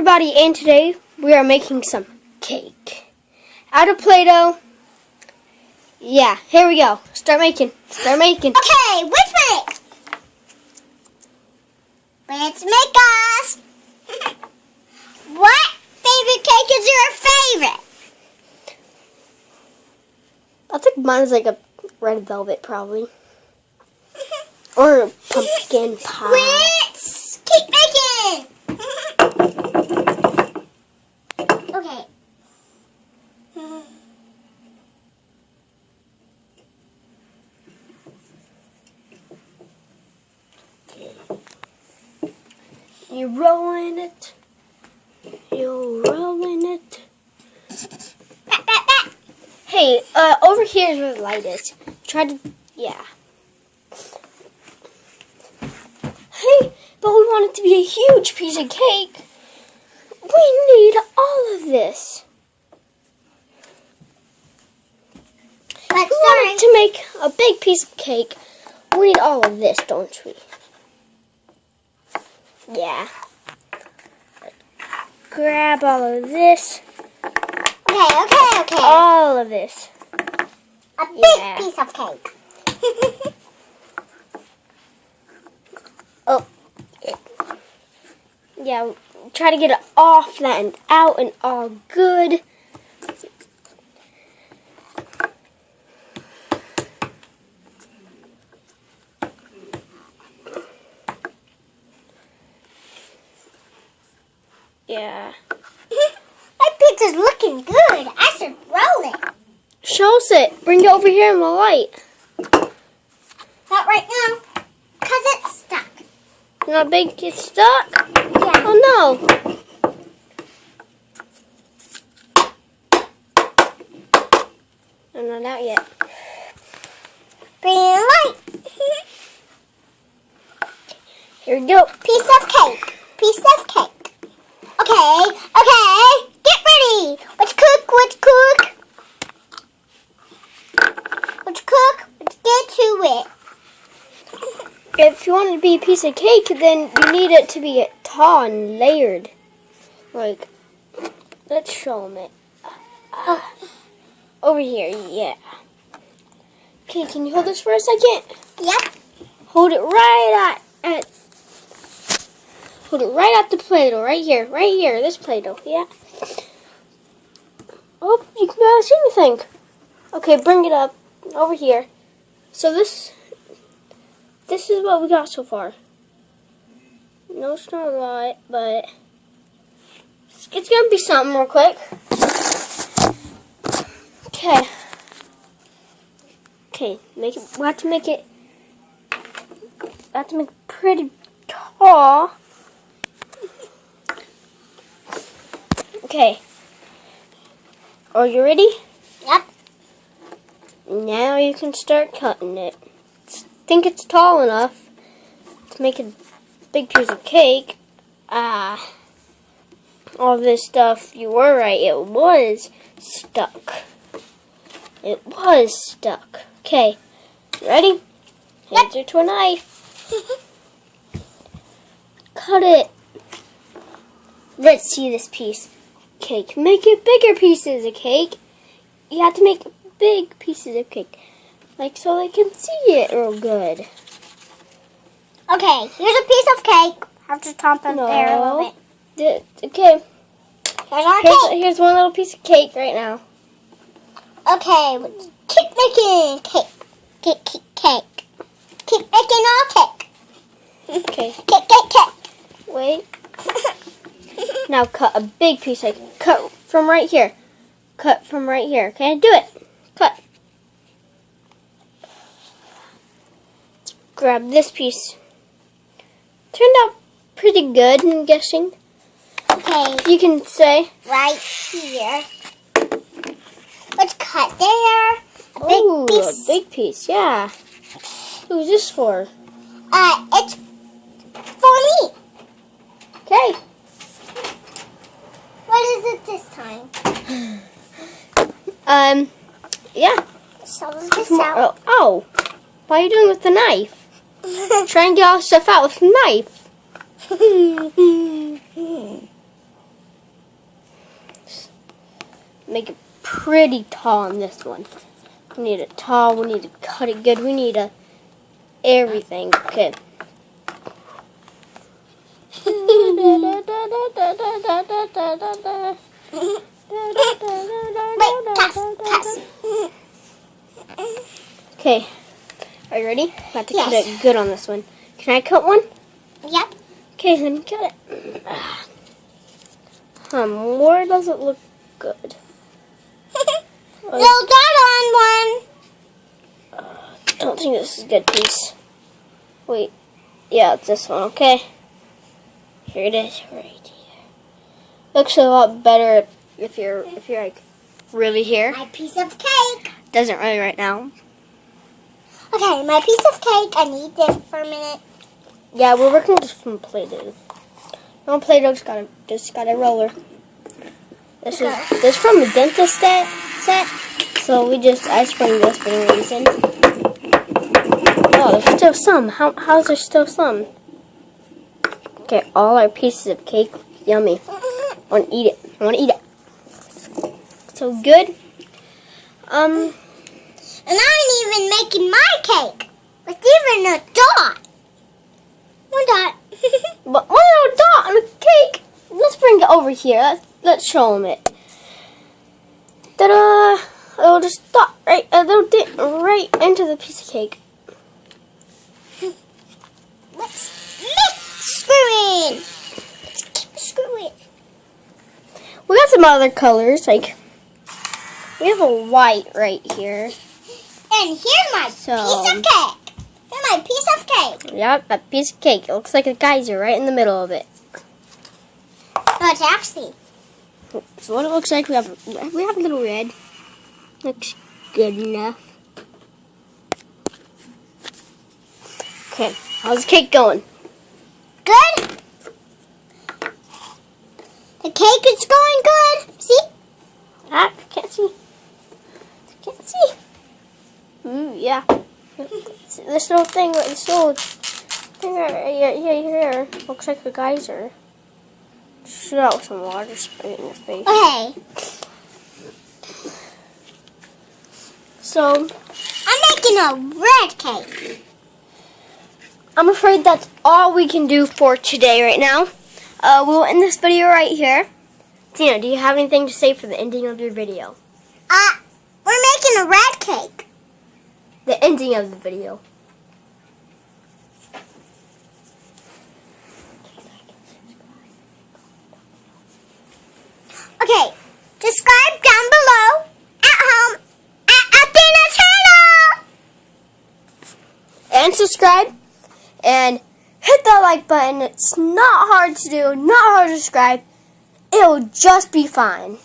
everybody, and today we are making some cake out of Play-Doh. Yeah, here we go. Start making. Okay, which way? Let's make us. What favorite cake is your favorite? I think mine is like a red velvet, probably. Or a pumpkin pie. Let's keep making. Okay. You're rolling it. You're rolling it. Hey, over here is where the light is. Try to, yeah. Hey, but we want it to be a huge piece of cake. We need all of this. Let's We want it to make a big piece of cake. We need all of this, don't we? Yeah. Grab all of this. Okay. All of this. A big piece of cake. Oh. Yeah, try to get it off that and out and all good. Yeah. That pizza's looking good. I should roll it. Show us it. Bring it over here in the light. Not right now, because it's stuck. Not big, it's stuck? Yeah. Oh no. I'm not out yet. Bring in light. Here we go. Piece of cake. Okay. Get ready. Let's cook. Let's get to it. If you want it to be a piece of cake, then you need it to be tall and layered. Like, let's show them it. Over here, yeah. Okay, can you hold this for a second? Yep. Hold it right at the Play-Doh, right here, this Play-Doh, yeah. Oh, you can barely see anything. Okay, bring it up over here. So this is what we got so far. No, it's not a lot, but it's gonna be something real quick. Okay, we have to make it pretty tall. Okay. Are you ready? Yep. Now you can start cutting it. Think it's tall enough to make a big piece of cake. All this stuff, you were right, it was stuck. Okay, ready? Hands are to a knife. Cut it. Let's see this piece of cake. Make it bigger pieces of cake. You have to make big pieces of cake. Like so they can see it real good. Okay, here's a piece of cake. Have to top it there a little bit. Okay. Here's our cake. Here's one little piece of cake right now. Okay, let's keep making cake. Keep making our cake. Okay. Cake. Wait. Now cut a big piece. Cut from right here. Okay, do it. Cut. Let's grab this piece. Turned out pretty good, I'm guessing. Okay. You can say. Right here. Let's cut there. A big piece, yeah. Who's this for? It's for me. Okay. What is it this time? Yeah. So this out. Oh. What are you doing with the knife? Try and get all the stuff out with the knife. make it pretty tall on this one. We need it tall. We need to cut it good. We need everything. Okay. Okay. Are you ready? I'm about to cut it good on this one. Can I cut one? Yep. Okay, let me cut it. Where does it look good? Little dot on one. I don't think this is a good piece. Wait. Yeah, it's this one, okay? Here it is, right here. Looks a lot better if you're like really here. My piece of cake. Doesn't really right now. Okay, my piece of cake. I need this for a minute. Yeah, we're working just from Play-Doh. No, Play-Doh just got a roller. This is from the dentist set. So I sprung this for no reason. Oh, there's still some. How's there still some? Okay, all our pieces of cake. Yummy. I want to eat it. So good. And I'm even making my cake with even a dot. One dot. But one little dot on a cake. Let's bring it over here. Let's show them it. Ta-da! It'll just dot right. It'll dip right into the piece of cake. Let's screw in. Screw it. We got some other colors, like we have a white right here. And here's my piece of cake. Here's my piece of cake. Yep, that piece of cake. It looks like a geyser right in the middle of it. No, it's actually. So what it looks like, we have a little red. Looks good enough. Okay, how's the cake going? Good. The cake is going good. See? I can't see. Ooh, yeah. This little thing right here looks like a geyser. Shoot out some water, spray in your face. Okay. So, I'm making a red cake. I'm afraid that's all we can do for today right now. We'll end this video right here. Tina, do you have anything to say for the ending of your video? We're making a red cake. The ending of the video. Okay, subscribe down below at home at Athena's channel. And subscribe. And hit that like button. It's not hard to do, not hard to subscribe. It'll just be fine.